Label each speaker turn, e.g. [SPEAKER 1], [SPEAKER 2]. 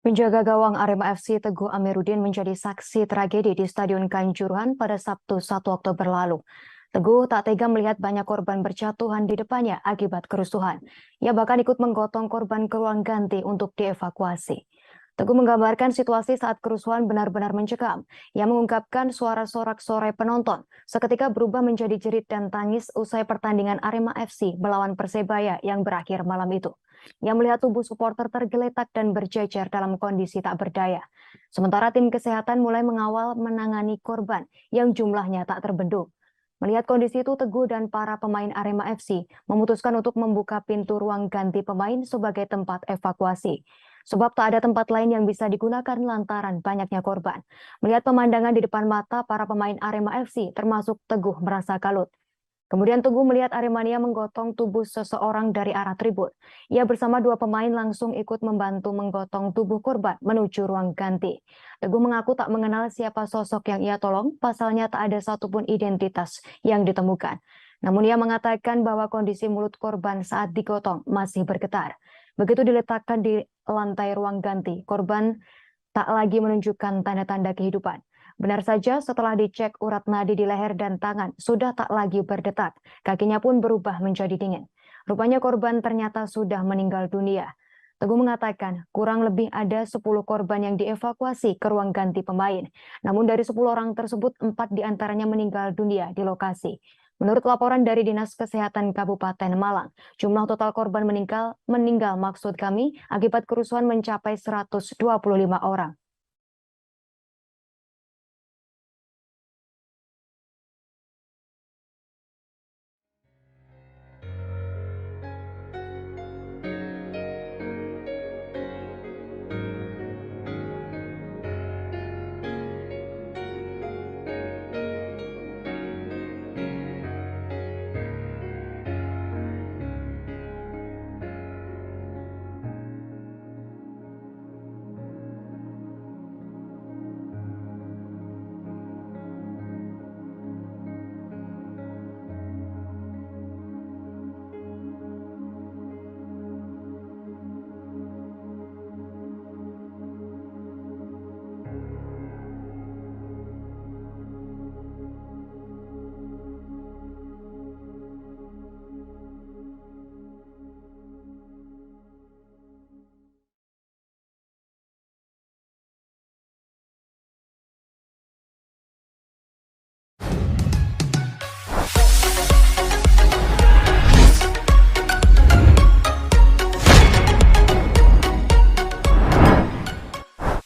[SPEAKER 1] Penjaga gawang Arema FC Teguh Amiruddin menjadi saksi tragedi di Stadion Kanjuruhan pada Sabtu 1 Oktober lalu. Teguh tak tega melihat banyak korban berjatuhan di depannya akibat kerusuhan. Ia bahkan ikut menggotong korban ke ruang ganti untuk dievakuasi. Teguh menggambarkan situasi saat kerusuhan benar-benar mencekam. Ia mengungkapkan suara sorak-sorai penonton seketika berubah menjadi jerit dan tangis usai pertandingan Arema FC melawan Persebaya yang berakhir malam itu. Ia melihat tubuh supporter tergeletak dan berjejer dalam kondisi tak berdaya. Sementara tim kesehatan mulai mengawal menangani korban yang jumlahnya tak terbendung. Melihat kondisi itu, Teguh dan para pemain Arema FC memutuskan untuk membuka pintu ruang ganti pemain sebagai tempat evakuasi. Sebab tak ada tempat lain yang bisa digunakan lantaran banyaknya korban. Melihat pemandangan di depan mata para pemain Arema FC, termasuk Teguh merasa kalut. Kemudian Teguh melihat Aremania menggotong tubuh seseorang dari arah tribun. Ia bersama dua pemain langsung ikut membantu menggotong tubuh korban menuju ruang ganti. Teguh mengaku tak mengenal siapa sosok yang ia tolong, pasalnya tak ada satupun identitas yang ditemukan. Namun ia mengatakan bahwa kondisi mulut korban saat digotong masih bergetar. Begitu diletakkan di lantai ruang ganti, korban tak lagi menunjukkan tanda-tanda kehidupan. Benar saja setelah dicek urat nadi di leher dan tangan sudah tak lagi berdetak. Kakinya pun berubah menjadi dingin. Rupanya korban ternyata sudah meninggal dunia. Teguh mengatakan kurang lebih ada 10 korban yang dievakuasi ke ruang ganti pemain. Namun dari 10 orang tersebut 4 diantaranya meninggal dunia di lokasi. Menurut laporan dari Dinas Kesehatan Kabupaten Malang, jumlah total korban meninggal maksud kami akibat kerusuhan mencapai 125 orang.